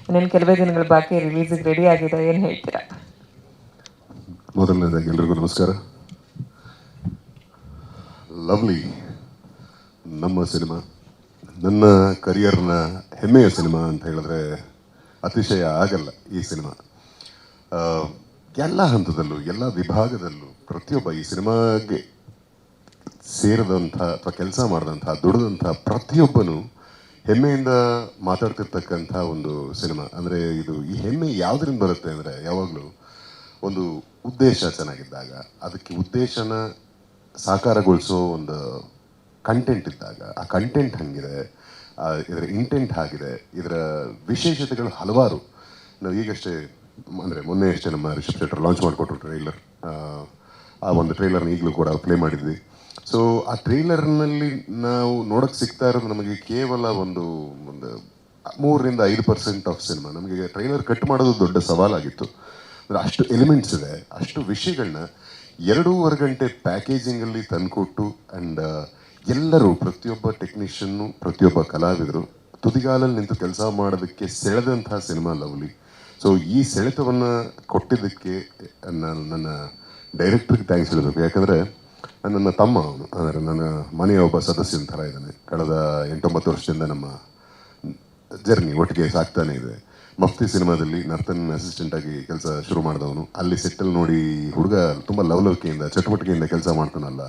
ಇನ್ನೇನು ಕೆಲವೇ ದಿನಗಳ ಬಾಕಿ ರಿಲೀಸಿಗೆ ರೆಡಿ ಆಗಿದೆ, ಏನು ಹೇಳ್ತೀರಾ? ಮೊದಲನೇದಾಗಿ ಎಲ್ರಿಗೂ ನಮಸ್ಕಾರ. ಲವ್ಲಿ ನಮ್ಮ ಸಿನಿಮಾ, ನನ್ನ ಕರಿಯರ್ನ ಹೆಮ್ಮೆಯ ಸಿನಿಮಾ ಅಂತ ಹೇಳಿದ್ರೆ ಅತಿಶಯ ಆಗಲ್ಲ. ಈ ಸಿನಿಮಾ ಎಲ್ಲ ಹಂತದಲ್ಲೂ, ಎಲ್ಲ ವಿಭಾಗದಲ್ಲೂ ಪ್ರತಿಯೊಬ್ಬ ಈ ಸಿನಿಮಾಗೆ ಸೇರಿದಂಥ ಅಥವಾ ಕೆಲಸ ಮಾಡಿದಂಥ, ದುಡಿದಂಥ ಪ್ರತಿಯೊಬ್ಬನು ಹೆಮ್ಮೆಯಿಂದ ಮಾತಾಡ್ತಿರ್ತಕ್ಕಂಥ ಒಂದು ಸಿನಿಮಾ. ಅಂದರೆ ಈ ಹೆಮ್ಮೆ ಯಾವುದರಿಂದ ಬರುತ್ತೆ ಅಂದರೆ, ಯಾವಾಗಲೂ ಒಂದು ಉದ್ದೇಶ ಚೆನ್ನಾಗಿದ್ದಾಗ, ಅದಕ್ಕೆ ಉದ್ದೇಶನ ಸಾಕಾರಗೊಳಿಸೋ ಒಂದು ಕಂಟೆಂಟ್ ಇದ್ದಾಗ, ಆ ಕಂಟೆಂಟ್ ಹಂಗಿದೆ, ಇದರ ಇಂಟೆಂಟ್ ಆಗಿದೆ, ಇದರ ವಿಶೇಷತೆಗಳು ಹಲವಾರು. ನಾವು ಈಗಷ್ಟೇ ಅಂದರೆ ಮೊನ್ನೆ ಅಷ್ಟೇ ನಮ್ಮ ರಿಷಬ್ ಶೆಟ್ಟರ್ ಲಾಂಚ್ ಮಾಡಿಕೊಟ್ರು ಟ್ರೈಲರ್. ಆ ಒಂದು ಟ್ರೈಲರ್ನ ಈಗಲೂ ಕೂಡ ಪ್ಲೇ ಮಾಡಿದ್ವಿ. ಸೊ ಆ ಟ್ರೈಲರ್ನಲ್ಲಿ ನಾವು ನೋಡೋಕ್ಕೆ ಸಿಗ್ತಾ ಇರೋದು ನಮಗೆ ಕೇವಲ ಒಂದು 3-5% ಆಫ್ ಸಿನಿಮಾ. ನಮಗೆ ಟ್ರೈಲರ್ ಕಟ್ ಮಾಡೋದು ದೊಡ್ಡ ಸವಾಲಾಗಿತ್ತು. ಅಂದರೆ ಅಷ್ಟು ಎಲಿಮೆಂಟ್ಸ್ ಇದೆ, ಅಷ್ಟು ವಿಷಯಗಳನ್ನ 2.5 ಗಂಟೆ ಪ್ಯಾಕೇಜಿಂಗಲ್ಲಿ ತಂದುಕೊಟ್ಟು, ಆ್ಯಂಡ್ ಎಲ್ಲರೂ, ಪ್ರತಿಯೊಬ್ಬ ಟೆಕ್ನಿಷಿಯನ್ನು, ಪ್ರತಿಯೊಬ್ಬ ಕಲಾವಿದರು ತುದಿಗಾಲಲ್ಲಿ ನಿಂತು ಕೆಲಸ ಮಾಡೋದಕ್ಕೆ ಸೆಳೆದಂಥ ಸಿನಿಮಾ ಲವ್ಲಿ. ಸೊ ಈ ಸೆಳೆತವನ್ನು ಕೊಟ್ಟಿದ್ದಕ್ಕೆ ನಾನು ನನ್ನ ಡೈರೆಕ್ಟ್ರಿಗೆ ಥ್ಯಾಂಕ್ಸ್ ಹೇಳಬೇಕು. ಯಾಕಂದರೆ ನನ್ನ ತಮ್ಮ ಅವನು, ಅಂದರೆ ನನ್ನ ಮನೆಯ ಒಬ್ಬ ಸದಸ್ಯನ ಥರ ಇದ್ದಾನೆ. ಕಳೆದ 8-9 ವರ್ಷದಿಂದ ನಮ್ಮ ಜರ್ನಿ ಒಟ್ಟಿಗೆ ಸಾಕ್ತಾನೆ ಇದೆ. ಮಫ್ತಿ ಸಿನಿಮಾದಲ್ಲಿ ನರ್ತನ್ ಅಸಿಸ್ಟೆಂಟಾಗಿ ಕೆಲಸ ಶುರು ಮಾಡಿದವನು. ಅಲ್ಲಿ ಸೆಟ್ಟಲ್ಲಿ ನೋಡಿ ಹುಡುಗ ತುಂಬ ಲವಲವಿಕೆಯಿಂದ, ಚಟುವಟಿಕೆಯಿಂದ ಕೆಲಸ ಮಾಡ್ತಾನಲ್ಲ.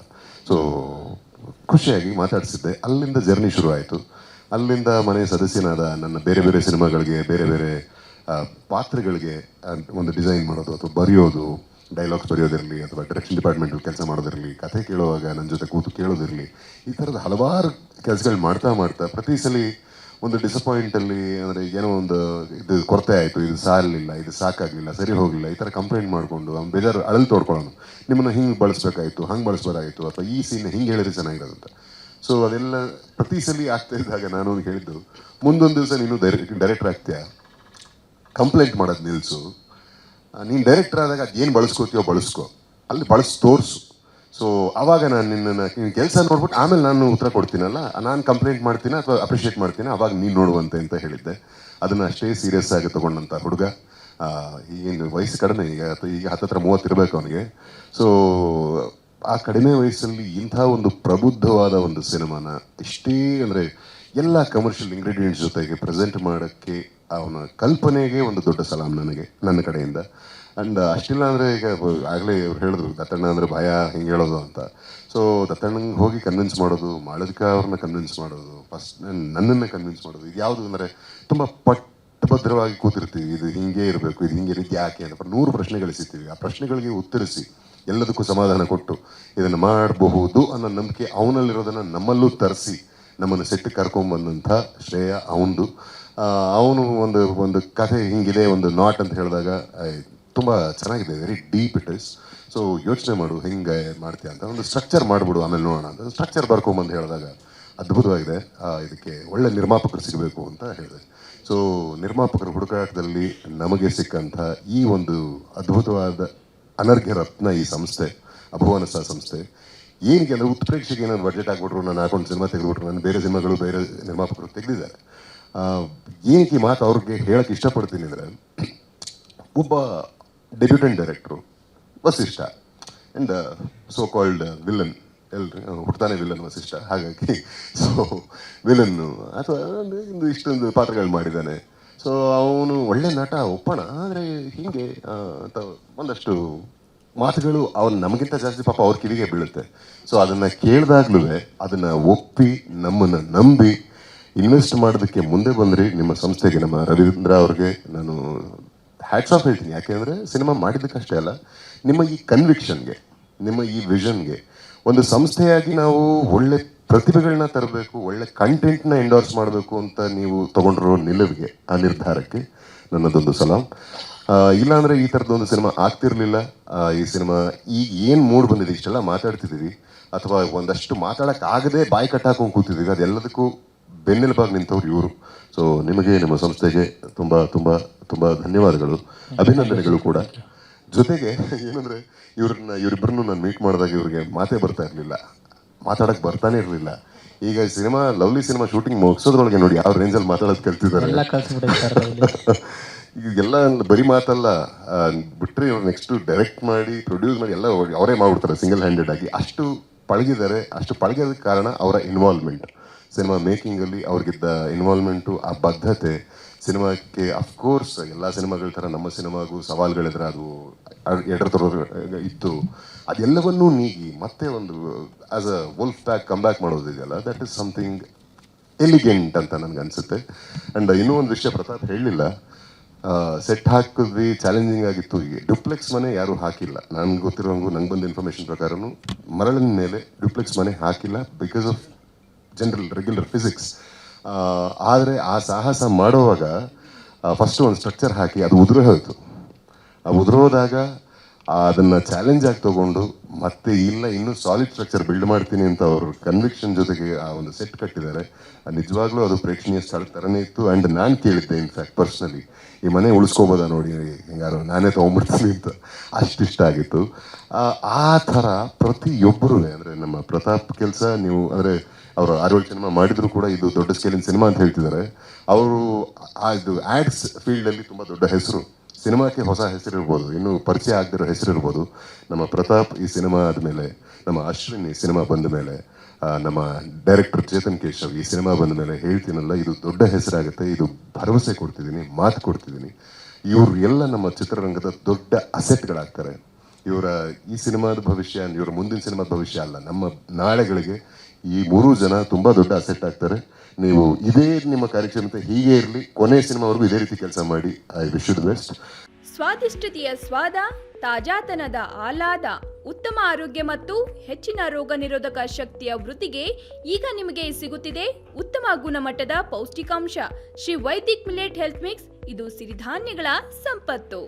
ಸೊ ಖುಷಿಯಾಗಿ ಮಾತಾಡಿಸಿದ್ದೆ. ಅಲ್ಲಿಂದ ಜರ್ನಿ ಶುರು ಆಯಿತು. ಅಲ್ಲಿಂದ ಮನೆಯ ಸದಸ್ಯನಾದ ನನ್ನ ಬೇರೆ ಬೇರೆ ಸಿನಿಮಾಗಳಿಗೆ, ಬೇರೆ ಬೇರೆ ಪಾತ್ರಗಳಿಗೆ ಒಂದು ಡಿಸೈನ್ ಮಾಡೋದು, ಅಥವಾ ಬರೆಯೋದು, ಡೈಲಾಗ್ಸ್ ಬರೆಯೋದಿರಲಿ, ಅಥವಾ ಡೈರೆಕ್ಷನ್ ಡಿಪಾರ್ಟ್ಮೆಂಟಲ್ಲಿ ಕೆಲಸ ಮಾಡೋದಿರಲಿ, ಕಥೆ ಕೇಳುವಾಗ ನನ್ನ ಜೊತೆ ಕೂತು ಕೇಳೋದಿರಲಿ, ಈ ಥರದ ಹಲವಾರು ಕೆಲಸಗಳು ಮಾಡ್ತಾ ಮಾಡ್ತಾ ಪ್ರತಿ ಸಲ ಒಂದು ಡಿಸಪಾಯಿಂಟಲ್ಲಿ, ಅಂದರೆ ಏನೋ ಒಂದು ಇದು ಕೊರತೆ ಆಯಿತು, ಇದು ಸಾಲಿಲ್ಲ, ಇದು ಸಾಕಾಗಲಿಲ್ಲ, ಸರಿ ಹೋಗಲಿಲ್ಲ, ಈ ಥರ ಕಂಪ್ಲೇಂಟ್ ಮಾಡಿಕೊಂಡು ಅವ್ನು ಬೇಜಾರು ಅಳಲು ತೋಡ್ಕೊಳ್ಳೋನು. ನಿಮ್ಮನ್ನು ಹಿಂಗೆ ಬಳಸಬೇಕಾಯಿತು, ಹಂಗೆ ಬಳಸ್ಬೋದಾಗಿತ್ತು, ಅಥವಾ ಈ ಸೀನ್ ಹಿಂಗೆ ಹೇಳಿದ್ರೆ ಚೆನ್ನಾಗಿರೋದು ಅಂತ. ಸೊ ಅದೆಲ್ಲ ಪ್ರತಿ ಸಲ ಆಗ್ತಾ ಇದ್ದಾಗ ನಾನು ಹೇಳಿದ್ದು, ಮುಂದೊಂದು ದಿವಸ ನೀನು ಡೈರೆಕ್ಟರ್ ಆಗ್ತೀಯಾ, ಕಂಪ್ಲೇಂಟ್ ಮಾಡೋದು ನಿಲ್ಲಿಸು. ನೀನು ಡೈರೆಕ್ಟರ್ ಆದಾಗ ಅದು ಏನು ಬಳಸ್ಕೋತೀಯೋ ಬಳಸ್ಕೋ, ಅಲ್ಲಿ ತೋರಿಸು. ಸೊ ಆವಾಗ ನಾನು ನಿನ್ನ ಕೆಲಸ ನೋಡ್ಬಿಟ್ಟು ಆಮೇಲೆ ನಾನು ಉತ್ತರ ಕೊಡ್ತೀನಲ್ಲ, ನಾನು ಕಂಪ್ಲೇಂಟ್ ಮಾಡ್ತೀನಿ ಅಥವಾ ಅಪ್ರಿಷಿಯೇಟ್ ಮಾಡ್ತೀನಿ, ಆವಾಗ ನೀನು ನೋಡುವಂತೆ ಅಂತ ಹೇಳಿದ್ದೆ. ಅದನ್ನು ಅಷ್ಟೇ ಸೀರಿಯಸ್ ಆಗಿ ತೊಗೊಂಡಂಥ ಹುಡುಗ. ಏನು ವಯಸ್ಸು ಕಡಿಮೆ, ಈಗ 10-30 ಇರಬೇಕು ಅವನಿಗೆ. ಸೊ ಆ ಕಡಿಮೆ ವಯಸ್ಸಲ್ಲಿ ಇಂಥ ಒಂದು ಪ್ರಬುದ್ಧವಾದ ಒಂದು ಸಿನಿಮಾನ ಇಷ್ಟೇ, ಅಂದರೆ ಎಲ್ಲ ಕಮರ್ಷಿಯಲ್ ಇಂಗ್ರೀಡಿಯೆಂಟ್ಸ್ ಜೊತೆಗೆ ಪ್ರೆಸೆಂಟ್ ಮಾಡೋಕ್ಕೆ ಅವನ ಕಲ್ಪನೆಗೆ ಒಂದು ದೊಡ್ಡ ಸಲಾಮ್ ನನಗೆ, ನನ್ನ ಕಡೆಯಿಂದ. ಆ್ಯಂಡ್ ಅಷ್ಟಿಲ್ಲ ಅಂದರೆ, ಈಗ ಆಗಲೇ ಇವ್ರು ಹೇಳಿದ್ರು ದತ್ತಣ್ಣ ಅಂದರೆ ಭಯ, ಹಿಂಗೆ ಹೇಳೋದು ಅಂತ. ಸೊ ದತ್ತಣ್ಣಂಗೆ ಹೋಗಿ ಕನ್ವಿನ್ಸ್ ಮಾಡೋದು, ಮಾಳವಿಕಾ ಅವ್ರನ್ನ ಕನ್ವಿನ್ಸ್ ಮಾಡೋದು, ಫಸ್ಟ್ ನನ್ನನ್ನು ಕನ್ವಿನ್ಸ್ ಮಾಡೋದು, ಇದು ಯಾವುದು ಅಂದರೆ ತುಂಬ ಪಟ್ಟಭದ್ರವಾಗಿ ಕೂತಿರ್ತೀವಿ. ಇದು ಹಿಂಗೆ ಇರಬೇಕು, ಇದು ಹಿಂಗೆ ಇರುತ್ತೆ ಯಾಕೆ ಅಂತ 100 ಪ್ರಶ್ನೆಗಳಿಸಿರ್ತೀವಿ. ಆ ಪ್ರಶ್ನೆಗಳಿಗೆ ಉತ್ತರಿಸಿ ಎಲ್ಲದಕ್ಕೂ ಸಮಾಧಾನ ಕೊಟ್ಟು ಇದನ್ನು ಮಾಡಬಹುದು ಅನ್ನೋ ನಂಬಿಕೆ ಅವನಲ್ಲಿರೋದನ್ನು ನಮ್ಮಲ್ಲೂ ತರಿಸಿ ನಮ್ಮನ್ನು ಸೆಟ್ಟಿಗೆ ಕರ್ಕೊಂಬಂದಂಥ ಶ್ರೇಯ ಅವನದು. ಅವನು ಒಂದು ಕಥೆ ಹಿಂಗಿದೆ, ಒಂದು ನಾಟ್ ಅಂತ ಹೇಳಿದಾಗ ತುಂಬ ಚೆನ್ನಾಗಿದೆ, very deep it is. So ಯೋಚನೆ ಮಾಡು, ಹೆಂಗೆ ಮಾಡ್ತೀಯ ಅಂತ ಒಂದು ಸ್ಟ್ರಕ್ಚರ್ ಮಾಡಿಬಿಡು, ಆಮೇಲೆ ನೋಡೋಣ ಅಂತ ಸ್ಟ್ರಕ್ಚರ್ ಬರ್ಕೊಂಬಂದು ಹೇಳಿದಾಗ ಅದ್ಭುತವಾಗಿದೆ. ಇದಕ್ಕೆ ಒಳ್ಳೆ ನಿರ್ಮಾಪಕರು ಸಿಗಬೇಕು ಅಂತ ಹೇಳಿದೆ. ಸೊ ನಿರ್ಮಾಪಕರ ಹುಡುಕಾಟದಲ್ಲಿ ನಮಗೆ ಸಿಕ್ಕಂಥ ಈ ಒಂದು ಅದ್ಭುತವಾದ ಅನರ್ಘ್ಯ ರತ್ನ ಈ ಸಂಸ್ಥೆ, ಅಭುವನಸ ಸಂಸ್ಥೆ. ಏನಕ್ಕೆ ಅಂದರೆ ಉತ್ಪ್ರೇಕ್ಷೆಗೆ ಏನಾದ್ರು ಬಡ್ಜೆಟ್ ಆಗಿಬಿಟ್ರು, ನಾನು ಹಾಕೊಂಡು ಸಿನಿಮಾ ತೆಗೆದುಬಿಟ್ರು, ನಾನು ಬೇರೆ ಸಿನಿಮಾಗಳು ಬೇರೆ ನಿರ್ಮಾಪಕರು ತೆಗೆದಿದ್ದಾರೆ. ಏನಕ್ಕೆ ಈ ಮಾತು ಅವ್ರಿಗೆ ಹೇಳೋಕ್ಕೆ ಇಷ್ಟಪಡ್ತೀನಿ ಅಂದರೆ, ಒಬ್ಬ debutant director Vasishta, and so called villain, ಎಲ್ರಿ ಹುಡ್ತಾನೆ ವಿಲನ್ ವಸಿಷ್ಠ. ಹಾಗಾಗಿ ಸೊ ವಿಲನ್ನು ಅಥವಾ ಇಷ್ಟೊಂದು ಪಾತ್ರಗಳು ಮಾಡಿದ್ದಾನೆ. ಸೊ ಅವನು ಒಳ್ಳೆ ನಟ ಒಪ್ಪೋಣ, ಆದರೆ ಹೀಗೆ ಅಂತ ಒಂದಷ್ಟು ಮಾತುಗಳು ಅವನು ನಮಗಿಂತ ಜಾಸ್ತಿ ಪಾಪ ಅವ್ರ ಕಿವಿಗೆ ಬೀಳುತ್ತೆ. ಸೊ ಅದನ್ನು ಕೇಳಿದಾಗ್ಲೂ ಅದನ್ನು ಒಪ್ಪಿ ನಮ್ಮನ್ನು ನಂಬಿ ಇನ್ವೆಸ್ಟ್ ಮಾಡೋದಕ್ಕೆ ಮುಂದೆ ಬಂದ್ರಿ ನಿಮ್ಮ ಸಂಸ್ಥೆಗೆ, ನಮ್ಮ ರವೀಂದ್ರ ಅವ್ರಿಗೆ ನಾನು ಹ್ಯಾಟ್ಸ್ ಆಫ್ ಹೇಳ್ತೀನಿ. ಯಾಕೆಂದರೆ ಸಿನಿಮಾ ಮಾಡಿದ್ದಕ್ಕಷ್ಟೇ ಅಲ್ಲ, ನಿಮ್ಮ ಈ ಕನ್ವಿಕ್ಷನ್ಗೆ, ನಿಮ್ಮ ಈ ವಿಷನ್ಗೆ, ಒಂದು ಸಂಸ್ಥೆಯಾಗಿ ನಾವು ಒಳ್ಳೆ ಪ್ರತಿಭೆಗಳನ್ನ ತರಬೇಕು, ಒಳ್ಳೆ ಕಂಟೆಂಟ್ನ ಎಂಡೋರ್ಸ್ ಮಾಡಬೇಕು ಅಂತ ನೀವು ತೊಗೊಂಡಿರೋ ನಿಲುವಿಗೆ, ಆ ನಿರ್ಧಾರಕ್ಕೆ ನನ್ನದೊಂದು ಸಲಾಮ್. ಇಲ್ಲಾಂದರೆ ಈ ಥರದ್ದೊಂದು ಸಿನಿಮಾ ಆಗ್ತಿರ್ಲಿಲ್ಲ. ಈ ಸಿನಿಮಾ ಈಗ ಏನು ಮೂಡ್ ಬಂದಿದೆ, ಇಷ್ಟೆಲ್ಲ ಮಾತಾಡ್ತಿದ್ದೀವಿ, ಅಥವಾ ಒಂದಷ್ಟು ಮಾತಾಡೋಕ್ಕಾಗದೆ ಬಾಯಿ ಕಟ್ಟಾಕೊಂಡು ಕೂತಿದ್ದೀವಿ, ಅದೆಲ್ಲದಕ್ಕೂ ಬೆನ್ನೆಲುಬಾಗಿ ನಿಂತವ್ರು ಇವರು. ಸೊ ನಿಮಗೆ, ನಿಮ್ಮ ಸಂಸ್ಥೆಗೆ ತುಂಬ ತುಂಬ ತುಂಬ ಧನ್ಯವಾದಗಳು, ಅಭಿನಂದನೆಗಳು ಕೂಡ. ಜೊತೆಗೆ ಏನಂದರೆ ಇವರಿಬ್ಬರನ್ನು ನಾನು ಮೀಟ್ ಮಾಡಿದಾಗ ಇವ್ರಿಗೆ ಮಾತೇ ಬರ್ತಾ ಇರಲಿಲ್ಲ, ಮಾತಾಡೋಕ್ಕೆ ಬರ್ತಾನೆ ಇರಲಿಲ್ಲ. ಈಗ ಸಿನಿಮಾ ಲವ್ಲಿ ಸಿನಿಮಾ ಶೂಟಿಂಗ್ ಮುಗಿಸೋದ್ರೊಳಗೆ ನೋಡಿ ಯಾವ ರೇಂಜಲ್ಲಿ ಮಾತಾಡೋದು ಕಲ್ತಿದ್ದಾರೆ. ಎಲ್ಲ ಕಳ್ಸಿಬಿಟ್ಟಿರ್ತಾರೆ ಈಗೆಲ್ಲ ಬರೀ ಮಾತಲ್ಲ, ಬಿಟ್ಟರೆ ಇವ್ರು ನೆಕ್ಸ್ಟ್ ಡೈರೆಕ್ಟ್ ಮಾಡಿ ಪ್ರೊಡ್ಯೂಸ್ ಮಾಡಿ ಎಲ್ಲ ಅವರೇ ಮಾಡ್ಬಿಡ್ತಾರೆ ಸಿಂಗಲ್ ಹ್ಯಾಂಡೆಡ್ ಆಗಿ. ಅಷ್ಟು ಪಳಗಿದ್ದಾರೆ. ಅಷ್ಟು ಪಳಗೋದಕ್ಕೆ ಕಾರಣ ಅವರ ಇನ್ವಾಲ್ವ್ಮೆಂಟ್. ಸಿನಿಮಾ ಮೇಕಿಂಗಲ್ಲಿ ಅವ್ರಿಗಿದ್ದ ಇನ್ವಾಲ್ವ್ಮೆಂಟು, ಆ ಬದ್ಧತೆ ಸಿನಿಮಾಕ್ಕೆ. ಅಫ್ಕೋರ್ಸ್ ಎಲ್ಲ ಸಿನಿಮಾಗಳ ಥರ ನಮ್ಮ ಸಿನಿಮಾಗೂ ಸವಾಲುಗಳಿದ್ರೆ ಅದು ಎಡರ್ತರೋ ಇತ್ತು. ಅದೆಲ್ಲವನ್ನೂ ನೀಗಿ ಮತ್ತೆ ಒಂದು as a wolf pack come back ಮಾಡೋದಿದೆಯಲ್ಲ, ದಟ್ ಈಸ್ ಸಮಥಿಂಗ್ ಎಲಿಗೆಂಟ್ ಅಂತ ನನಗೆ ಅನಿಸುತ್ತೆ. ಆ್ಯಂಡ್ ಇನ್ನೂ ಒಂದು ವಿಷಯ ಪ್ರತಾಪ್ ಹೇಳಲಿಲ್ಲ, ಸೆಟ್ ಹಾಕಿದ್ವಿ, ಚಾಲೆಂಜಿಂಗ್ ಆಗಿತ್ತು. ಈಗ ಡ್ಯುಪ್ಲೆಕ್ಸ್ ಮನೆ ಯಾರೂ ಹಾಕಿಲ್ಲ ನನಗೆ ಗೊತ್ತಿರೋಂಗು. ನಂಗೆ ಬಂದ ಇನ್ಫಾರ್ಮೇಷನ್ ಪ್ರಕಾರನು ಮರಳಿನ ಮೇಲೆ ಡ್ಯುಪ್ಲೆಕ್ಸ್ ಮನೆ ಹಾಕಿಲ್ಲ ಬಿಕಾಸ್ ಆಫ್ ರೆಗ್ಯುಲರ್ ಫಿಸಿಕ್ಸ್. ಆದರೆ ಆ ಸಾಹಸ ಮಾಡುವಾಗ ಫಸ್ಟು ಒಂದು ಸ್ಟ್ರಕ್ಚರ್ ಹಾಕಿ ಅದು ಉದುರು ಹೋಯಿತು. ಆ ಉದುರೋದಾಗ ಅದನ್ನು ಚಾಲೆಂಜ್ ಆಗಿ ತೊಗೊಂಡು ಮತ್ತೆ ಇಲ್ಲ ಇನ್ನೂ ಸಾಲಿಡ್ ಸ್ಟ್ರಕ್ಚರ್ ಬಿಲ್ಡ್ ಮಾಡ್ತೀನಿ ಅಂತ ಅವರು ಕನ್ವಿಕ್ಷನ್ ಜೊತೆಗೆ ಆ ಒಂದು ಸೆಟ್ ಕಟ್ಟಿದ್ದಾರೆ. ನಿಜವಾಗ್ಲೂ ಅದು ಪ್ರೇಕ್ಷಣೀಯ ಸ್ಥಳ ಥರನೇ ಇತ್ತು. ಆ್ಯಂಡ್ ನಾನು ಕೇಳಿದ್ದೆ ಇನ್ಫ್ಯಾಕ್ಟ್ ಪರ್ಸ್ನಲಿ, ಈ ಮನೆ ಉಳಿಸ್ಕೋಬೋದಾ ನೋಡಿ, ಯಾರು ನಾನೇ ತೊಗೊಂಡ್ಬಿಡ್ತೀನಿ ಅಂತ. ಅಷ್ಟಿಷ್ಟ ಆಗಿತ್ತು. ಆ ಥರ ಪ್ರತಿಯೊಬ್ಬರೂ ಅಂದರೆ ನಮ್ಮ ಪ್ರತಾಪ್ ಕೆಲಸ ನೀವು ಅಂದರೆ ಅವರು 6 ಸಿನಿಮಾ ಮಾಡಿದ್ರು ಕೂಡ ಇದು ದೊಡ್ಡ ಸ್ಕೇಲಿನ ಸಿನಿಮಾ ಅಂತ ಹೇಳ್ತಿದ್ದಾರೆ. ಅವರು ಇದು ಆ್ಯಡ್ಸ್ ಫೀಲ್ಡಲ್ಲಿ ತುಂಬ ದೊಡ್ಡ ಹೆಸರು. ಸಿನಿಮಾಕ್ಕೆ ಹೊಸ ಹೆಸರಿರ್ಬೋದು, ಇನ್ನೂ ಪರಿಚಯ ಆಗದಿರೋ ಹೆಸರಿರ್ಬೋದು. ನಮ್ಮ ಪ್ರತಾಪ್ ಈ ಸಿನಿಮಾ ಆದಮೇಲೆ, ನಮ್ಮ ಅಶ್ವಿನ್ ಈ ಸಿನಿಮಾ ಬಂದ ಮೇಲೆ, ನಮ್ಮ ಡೈರೆಕ್ಟರ್ ಚೇತನ್ ಕೇಶವ್ ಈ ಸಿನಿಮಾ ಬಂದ ಮೇಲೆ ಹೇಳ್ತೀನಲ್ಲ, ಇದು ದೊಡ್ಡ ಹೆಸರಾಗುತ್ತೆ. ಇದು ಭರವಸೆ ಕೊಡ್ತಿದ್ದೀನಿ, ಮಾತು ಕೊಡ್ತಿದ್ದೀನಿ. ಇವರು ಎಲ್ಲ ನಮ್ಮ ಚಿತ್ರರಂಗದ ದೊಡ್ಡ ಅಸೆಟ್ಗಳಾಗ್ತಾರೆ. ಇವರ ಈ ಸಿನಿಮಾದ ಭವಿಷ್ಯ, ಇವರ ಮುಂದಿನ ಸಿನಿಮಾದ ಭವಿಷ್ಯ ಅಲ್ಲ, ನಮ್ಮ ನಾಳೆಗಳಿಗೆ ಈ 3 ಜನ ತುಂಬ ದೊಡ್ಡ ಅಸೆಟ್ ಆಗ್ತಾರೆ. ನೀವು ಇದೇ ನಿಮ್ಮ ಕಾರ್ಯಕ್ರಮತೆ ಹೀಗೆ ಇರಲಿ, ಕೊನೆ ಸಿನಿಮಾವರೆಗೂ ಇದೇ ರೀತಿ ಕೆಲಸ ಮಾಡಿ. I wish you the best. ಸ್ವಾದಿಷ್ಟತೆಯ ಸ್ವಾದ, ತಾಜಾತನದ ಆಹ್ಲಾದ, ಉತ್ತಮ ಆರೋಗ್ಯ ಮತ್ತು ಹೆಚ್ಚಿನ ರೋಗ ನಿರೋಧಕ ಶಕ್ತಿಯ ವೃದ್ಧಿಗೆ ಈಗ ನಿಮಗೆ ಸಿಗುತ್ತಿದೆ ಉತ್ತಮ ಗುಣಮಟ್ಟದ ಪೌಷ್ಟಿಕಾಂಶ. Shri Vaidik millet health mix. ಇದು ಸಿರಿಧಾನ್ಯಗಳ ಸಂಪತ್ತು.